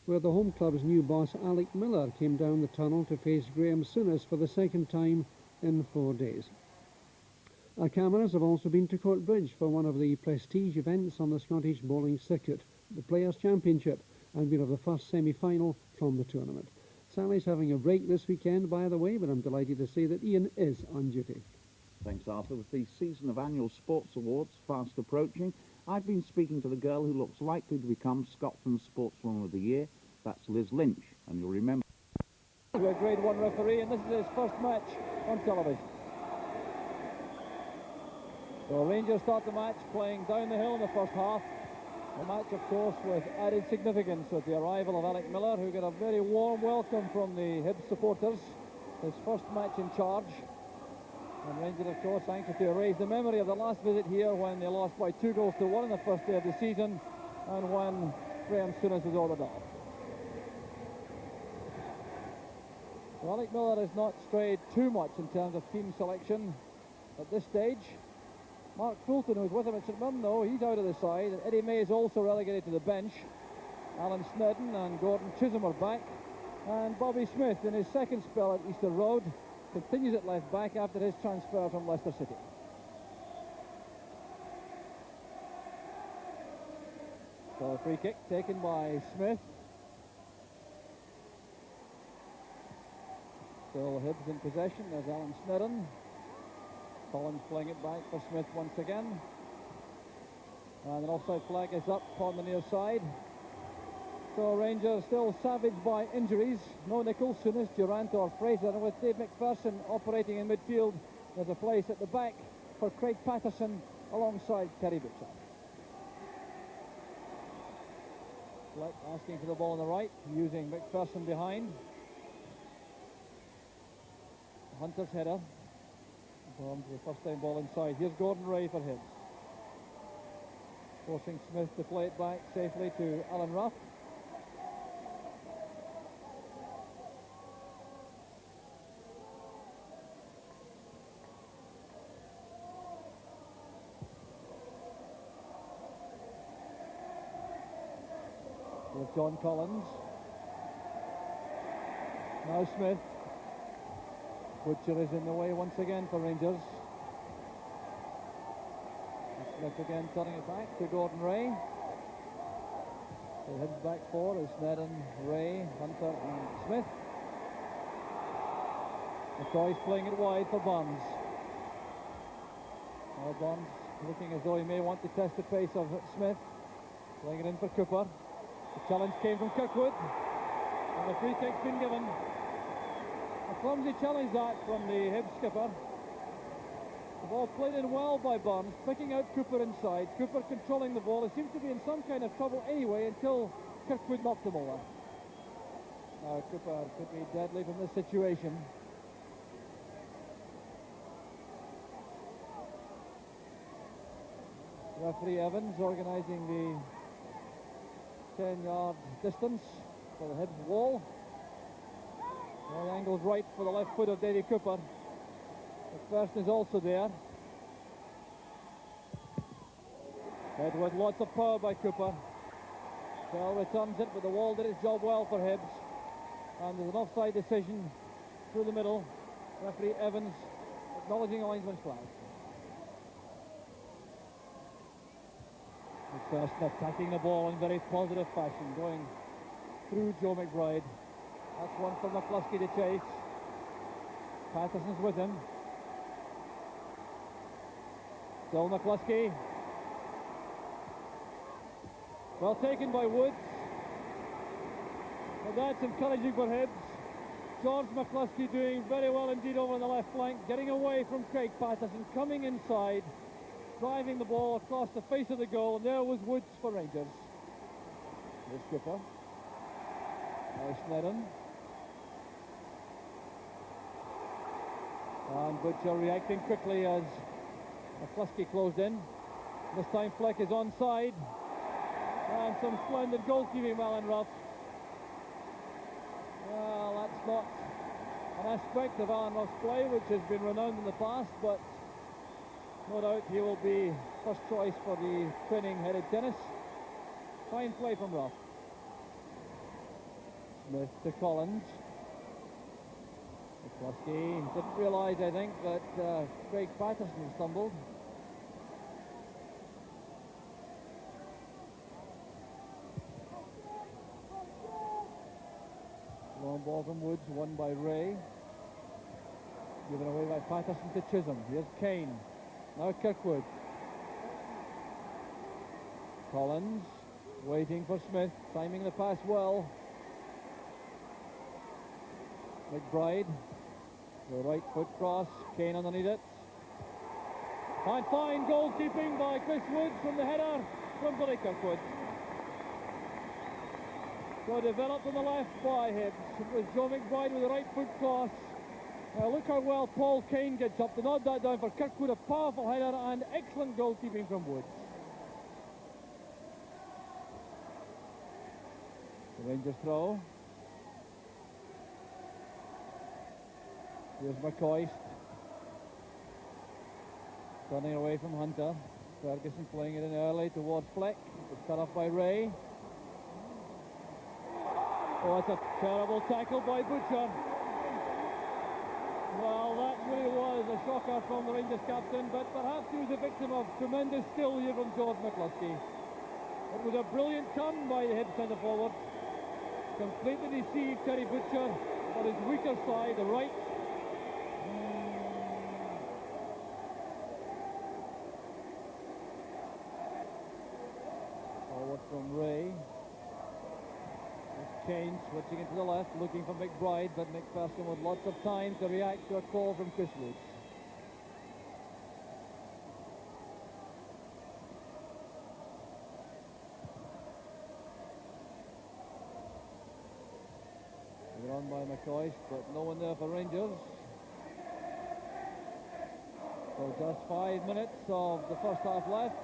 where the home club's new boss Alec Miller came down the tunnel to face Graham Souness for the second time in 4 days. Our cameras have also been to Courtbridge for one of the prestige events on the Scottish bowling circuit, the Players' Championship, and been of the first semi-final from the tournament. Sally's having a break this weekend, by the way, but I'm delighted to say that Ian is on duty. Thanks, Arthur. With the season of annual sports awards fast approaching, I've been speaking to the girl who looks likely to become Scotland's Sportswoman of the Year. That's Liz Lynch, and you'll remember... To a Grade 1 referee, and this is his first match on television. So Rangers start the match playing down the hill in the first half. A match, of course, with added significance with the arrival of Alec Miller, who got a very warm welcome from the Hibs supporters. His first match in charge. And Rangers, of course, anxious to erase the memory of the last visit here when they lost by 2-1 on the first day of the season, and when Graham Souness was ordered off. Well, Alec Miller has not strayed too much in terms of team selection at this stage. Mark Fulton, who's with him at St Mirren, though, he's out of the side. And Eddie May is also relegated to the bench. Alan Snedden and Gordon Chisholm are back. And Bobby Smith, in his second spell at Easter Road, continues at left back after his transfer from Leicester City. So a free kick taken by Smith. Still Hibs in possession. There's Alan Snedden. Collins playing it back for Smith once again. And an offside flag is up on the near side. So Rangers still savaged by injuries. No Nichols, Souness, Durant or Fraser. And with Dave McPherson operating in midfield, there's a place at the back for Craig Patterson alongside Terry Butcher. Fleck asking for the ball on the right, using McPherson behind. Hunter's header. On to the first time ball inside. Here's Gordon Ray for Hibs. Forcing Smith to play it back safely to Alan Ruff. With John Collins. Now Smith. Butcher is in the way once again for Rangers. Smith again turning it back to Gordon Ray. So Hibs back four is Snedden, Ray, Hunter and Smith. McCoy's playing it wide for Burns. Now Burns looking as though he may want to test the pace of Smith. Playing it in for Cooper. The challenge came from Kirkwood. And the free kick's been given. A clumsy challenge that from the Hibs skipper. The ball played in well by Burns, picking out Cooper inside. Cooper controlling the ball. He seems to be in some kind of trouble anyway until Kirkwood knocked him over. Now Cooper could be deadly from this situation. Referee Evans organising the 10-yard distance for the Hibs wall. The angle's right for the left foot of Davy Cooper. McPherson is also there. Head with lots of power by Cooper. Bell returns it, but the wall did its job well for Hibs. And there's an offside decision through the middle. Referee Evans acknowledging a linesman's flag. McPherson attacking the ball in very positive fashion, going through Joe McBride. That's one for McCluskey to chase. Patterson's with him. Still McCluskey. Well taken by Woods. Well, that's encouraging for Hibs. George McCluskey doing very well indeed over on the left flank, getting away from Craig Patterson, coming inside, driving the ball across the face of the goal, and there was Woods for Rangers. The skipper. Now Snedden. And Butcher reacting quickly as McCluskey closed in. This time Fleck is onside. And some splendid goalkeeping by Alan Ruff. Well, that's not an aspect of Alan Ruff's play which has been renowned in the past, but no doubt he will be first choice for the training-headed tennis. Fine play from Ruff. Smith to Collins. McCluskey didn't realise, I think, that Craig Patterson stumbled. Long ball from Woods, won by Ray. Given away by Patterson to Chisholm. Here's Kane. Now Kirkwood. Collins waiting for Smith, timing the pass well. McBride, the right foot cross, Kane underneath it. And fine goalkeeping by Chris Woods from the header from Billy Kirkwood. So developed on the left by Hibs. It was Joe McBride with the right foot cross. Look how well Paul Kane gets up to nod that down for Kirkwood. A powerful header and excellent goalkeeping from Woods. The Rangers throw. Here's McCoist. Turning away from Hunter. Ferguson playing it in early towards Fleck. It's cut off by Ray. Oh, it's a terrible tackle by Butcher. Well, that really was a shocker from the Rangers captain, but perhaps he was a victim of tremendous skill here from George McCluskey. It was a brilliant turn by the Hibs centre forward. Completely deceived Terry Butcher on his weaker side, the right. Forward from Ray. Kane switching into the left, looking for McBride, but McPherson with lots of time to react to a call from Chris Woods. They're on by McCoist, but no one there for Rangers. So just 5 minutes of the first half left.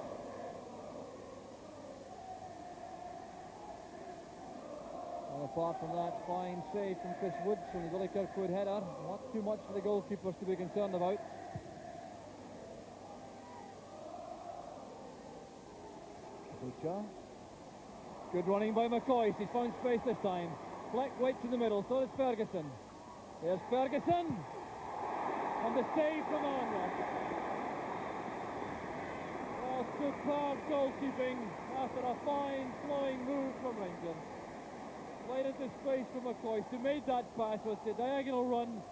Apart from that fine save from Chris Woods from the Billy Kirkwood header, not too much for the goalkeepers to be concerned about. Butcher. Good running by McCoist, he's found space this time. Fleck waits in the middle, so does Ferguson. There's Ferguson! And the save from Alan. Oh, superb goalkeeping after a fine flowing move from Rangers. Right into space for McCoist, who made that pass with the diagonal run.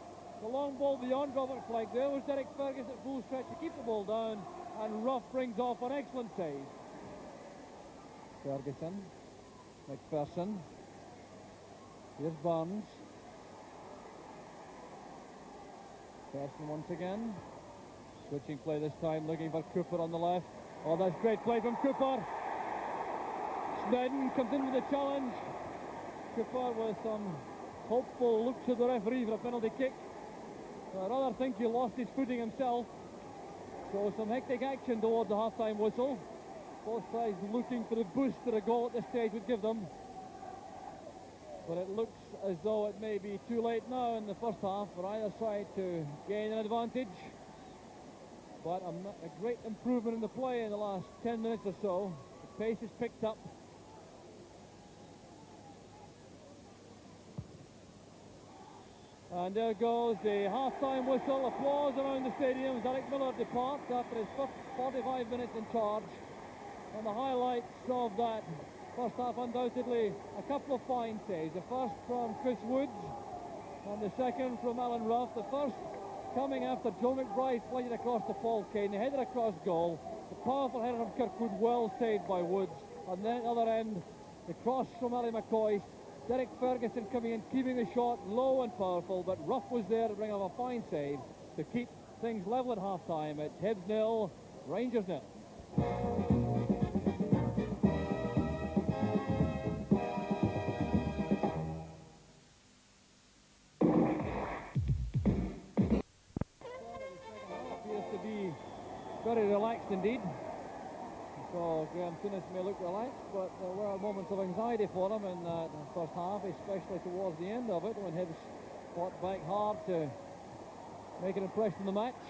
The long ball beyond Robert Fleck. There was Derek Ferguson at full stretch to keep the ball down, and Ruff brings off an excellent save. Ferguson, McPherson. Here's Barnes. Ferguson once again. Switching play this time, looking for Cooper on the left. Oh, that's great play from Cooper. Snedden comes in with the challenge. Cooper with some hopeful looks at the referee for a penalty kick. I rather think he lost his footing himself. So some hectic action towards the half-time whistle. Both sides looking for the boost that a goal at this stage would give them. But it looks as though it may be too late now in the first half for either side to gain an advantage. But a great improvement in the play in the last 10 minutes or so. The pace is picked up. And there goes the half-time whistle. Applause around the stadium as Alec Miller departs after his first 45 minutes in charge. And the highlights of that first half, undoubtedly, a couple of fine saves. The first from Chris Woods and the second from Alan Ruff. The first coming after Joe McBride flighted across to Paul Kane. They headed across goal. The powerful header from Kirkwood, well saved by Woods. And then at the other end, the cross from Ali McCoist. Derek Ferguson coming in, keeping the shot low and powerful, but Ruff was there to bring off a fine save to keep things level at half-time. It's Hibs 0, Rangers 0. Appears to be very relaxed indeed. So Graham Souness may look relaxed, but there were moments of anxiety for him in the first half, especially towards the end of it, when Hibs fought back hard to make an impression in the match.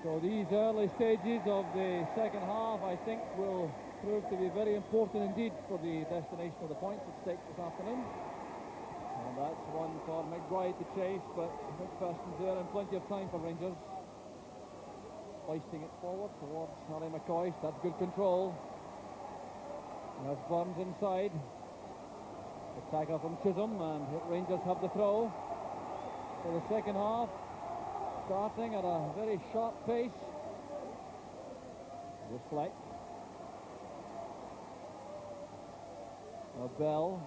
So these early stages of the second half, I think, will proved to be very important indeed for the destination of the points at stake this afternoon. And that's one for McBride to chase, but McPherson's there and plenty of time for Rangers. Hoisting it forward towards Harry McCoist. That's good control. That's Burns inside. The tackle from Chisholm, and Rangers have the throw for the second half, starting at a very sharp pace. Here's Fleck. Bell.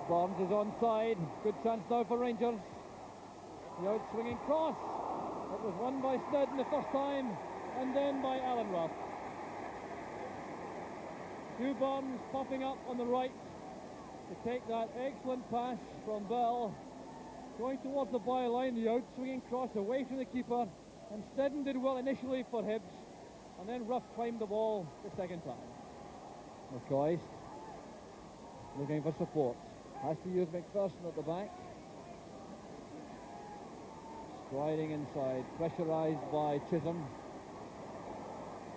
Burns is onside. Good chance now for Rangers. The out-swinging cross. It was won by Snedden the first time, and then by Alan Ruff. Hugh Burns popping up on the right to take that excellent pass from Bell. Going towards the byline, the out-swinging cross away from the keeper, and Snedden did well initially for Hibs, and then Ruff climbed the ball the second time. McCoist looking for support. Has to use McPherson at the back. Striding inside, pressurised by Chisholm.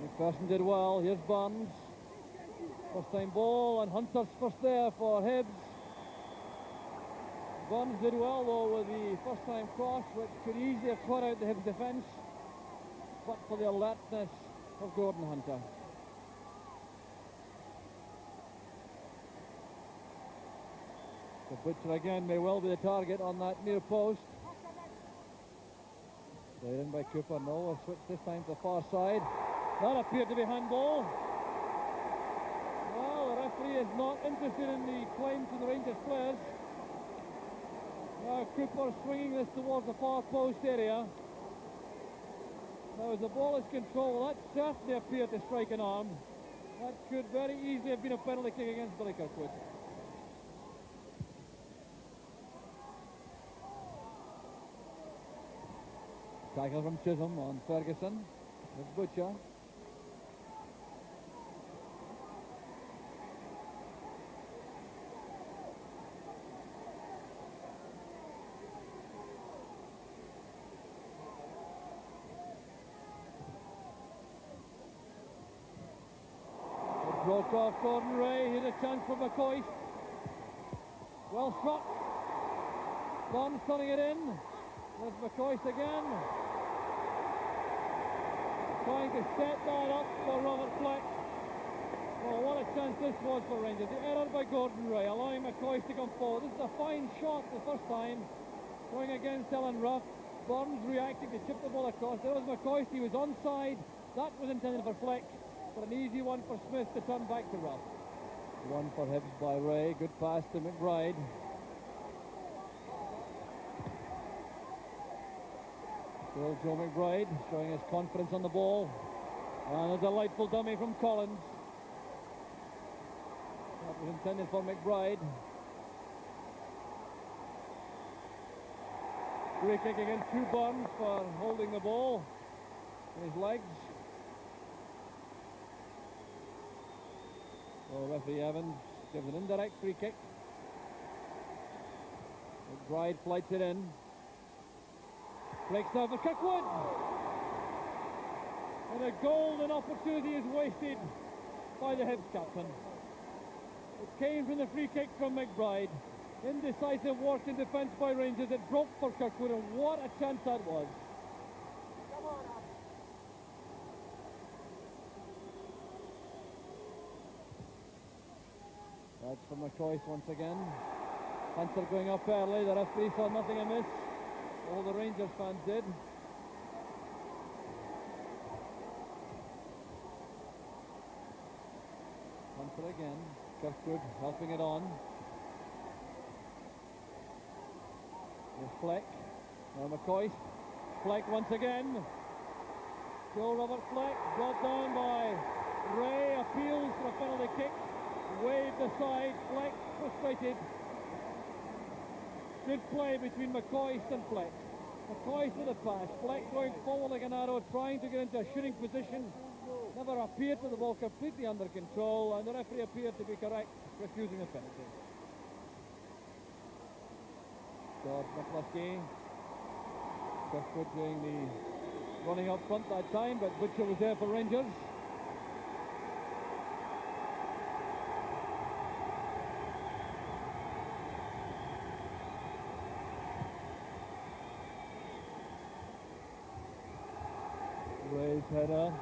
McPherson did well. Here's Burns. First time ball, and Hunter's first there for Hibs. Burns did well though with the first time cross, which could easily have caught out the Hibs defence, but for the alertness of Gordon Hunter. The Butcher again may well be the target on that near post. Played in by Cooper. No, a switch this time to the far side. That appeared to be handball. Well, the referee is not interested in the claim to the Rangers players. Now Cooper swinging this towards the far post area. Now as the ball is controlled, that certainly appeared to strike an arm. That could very easily have been a penalty kick against Billy Kirkwood. Tackle from Chisholm on Ferguson. With Butcher. It broke off Gordon Ray. Here's a chance for McCoist. Well struck. Burns turning it in. There's McCoist again. Trying to set that up for Robert Fleck. Oh, what a chance this was for Rangers. The error by Gordon Ray, allowing McCoist to come forward. This is a fine shot the first time. Going against Alan Ruff. Burns reacting to chip the ball across. There was McCoist, he was onside. That was intended for Fleck, but an easy one for Smith to turn back to Ruff. One for Hibs by Ray. Good pass to McBride. Still Joe McBride showing his confidence on the ball. And a delightful dummy from Collins. That was intended for McBride. Free kick against Hugh Burns for holding the ball in his legs. So referee Evans gives an indirect free kick. McBride flights it in. Breaks now for Kirkwood. And a golden opportunity is wasted by the Hibs captain. It came from the free kick from McBride. Indecisive work in defence by Rangers. It broke for Kirkwood, and what a chance that was. That's for McCoist once again. Hunter going up early. The referee saw nothing amiss. All the Rangers fans did. Hunter again. Kirkwood helping it on. Here's Fleck. Now McCoist. Fleck once again. Still Robert Fleck. Brought down by Ray. Appeals for a penalty kick. Waved aside. Fleck frustrated. Good play between McCoist and Fleck. McCoist with a pass. Fleck going forward like an arrow, trying to get into a shooting position. Never appeared with the ball completely under control, and the referee appeared to be correct, refusing the penalty. George McCluskey. Kirkwood doing the running up front that time, but Butcher was there for Rangers. Boy's header.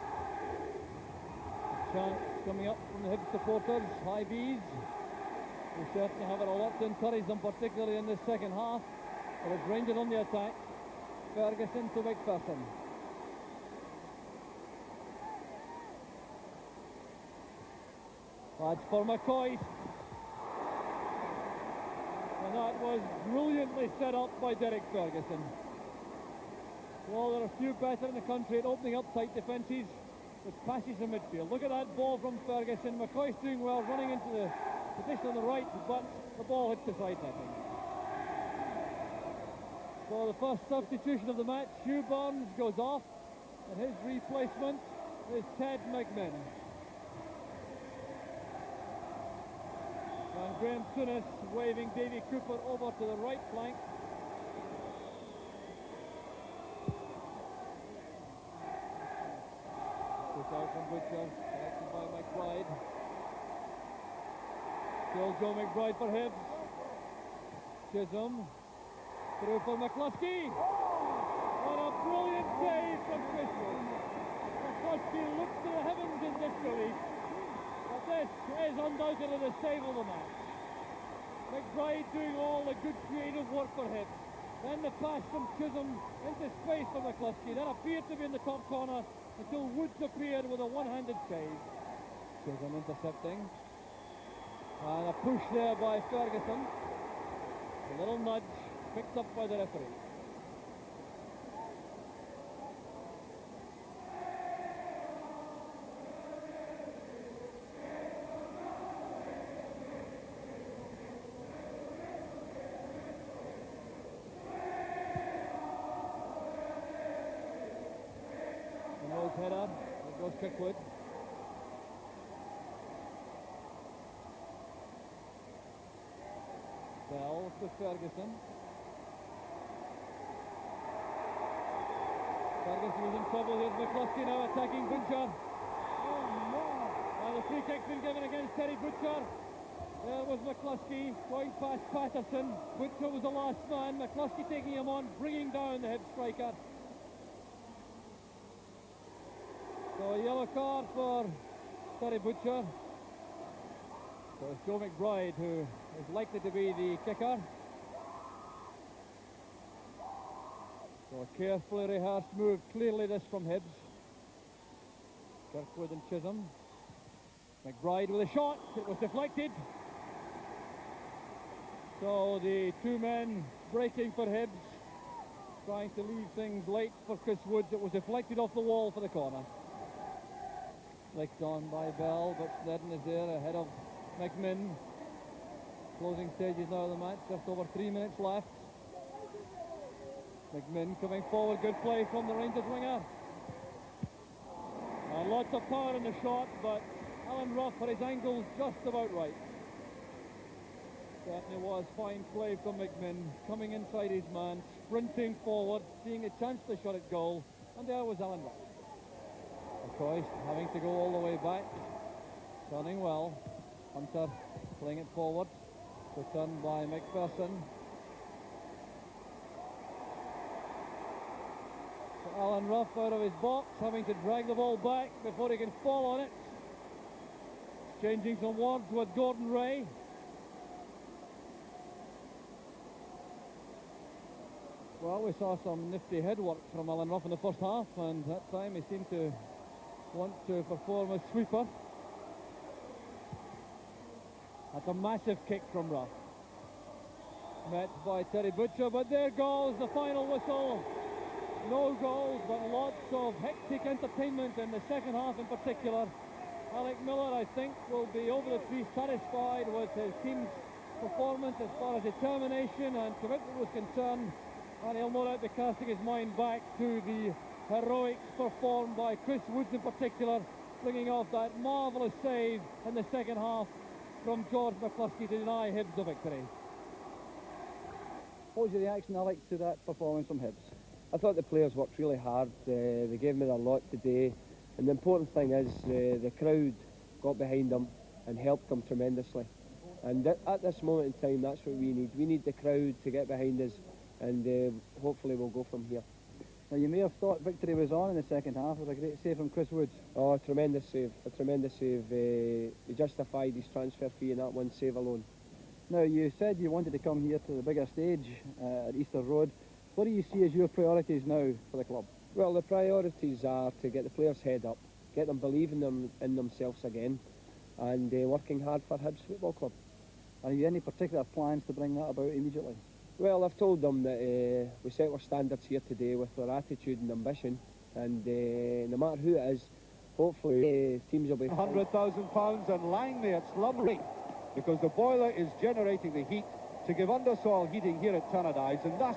A chance coming up from the Hibs supporters, Hibs. We certainly have it a lot to encourage them, particularly in the second half. But it's Rangers on the attack. Ferguson to McPherson. That's for McCoy. And that was brilliantly set up by Derek Ferguson. Well, there are few better in the country at opening up tight defences with passes in midfield. Look at that ball from Ferguson. McCoy's doing well, running into the position on the right, but the ball hits the side netting. So the first substitution of the match, Hugh Burns goes off, and his replacement is Ted McMinn. And Graham Souness waving Davy Cooper over to the right flank. Put out from Butcher, collected by McBride. Still Joe McBride for Hibs. Chisholm. Through for McCluskey. What a brilliant save from Christmas. McCluskey looks to the heavens in disbelief. But this is undoubtedly the save of the match. McBride doing all the good creative work for Hibs. Then the pass from Chisholm into space for McCluskey. That appeared to be in the top corner until Woods appeared with a one-handed save. Chisholm intercepting. And a push there by Ferguson. A little nudge picked up by the referee. The nose header, it goes Kirkwood. Bell to Ferguson. Ferguson was in trouble. Here's McCluskey now attacking Butcher. Oh no! And the free kick's been given against Terry Butcher. There was McCluskey going past Patterson. Butcher was the last man. McCluskey taking him on, bringing down the Hibs striker. So a yellow card for Terry Butcher. So it's Joe McBride who is likely to be the kicker. So a carefully rehearsed move, clearly this from Hibs. Kirkwood and Chisholm. McBride with a shot, it was deflected. So the two men breaking for Hibs, trying to leave things late for Chris Woods. It was deflected off the wall for the corner. Flicked on by Bell, but Snedden is there ahead of McMinn. Closing stages now of the match, just over 3 minutes left. McMinn coming forward, good play from the Rangers winger. And lots of power in the shot, but Alan Ruff had his angles just about right. Certainly was fine play from McMinn, coming inside his man, sprinting forward, seeing a chance to shot at goal, and there was Alan Ruff. McCoy having to go all the way back, turning well. Hunter playing it forward, returned by McPherson. So Alan Ruff out of his box, having to drag the ball back before he can fall on it. Exchanging some words with Gordon Ray. Well, we saw some nifty headwork from Alan Ruff in the first half, and that time he seemed to want to perform as sweeper. That's a massive kick from Ruff. Met by Terry Butcher, but there goes the final whistle. No goals, but lots of hectic entertainment in the second half in particular. Alec Miller, I think, will be over the tree satisfied with his team's performance as far as determination and commitment was concerned, and he'll no doubt be casting his mind back to the heroics performed by Chris Woods in particular, bringing off that marvellous save in the second half from George McCluskey to deny Hibs the victory. What was your reaction, Alex, to that performance from Hibs? I thought the players worked really hard. They gave me their lot today, and the important thing is the crowd got behind them and helped them tremendously. And at this moment in time, that's what we need. We need the crowd to get behind us, and hopefully we'll go from here. Now, you may have thought victory was on in the second half. It was a great save from Chris Woods. Oh, a tremendous save, a tremendous save. He justified his transfer fee in that one save alone. Now, you said you wanted to come here to the bigger stage at Easter Road. What do you see as your priorities now for the club? Well, the priorities are to get the players' head up, get them believing in themselves again, and working hard for Hibs Football Club. Are you any particular plans to bring that about immediately? Well, I've told them that we set our standards here today with our attitude and ambition, and no matter who it is, hopefully teams will be... £100,000 and lying there, it's lovely, because the boiler is generating the heat to give undersoil heating here at Tannadice, and thus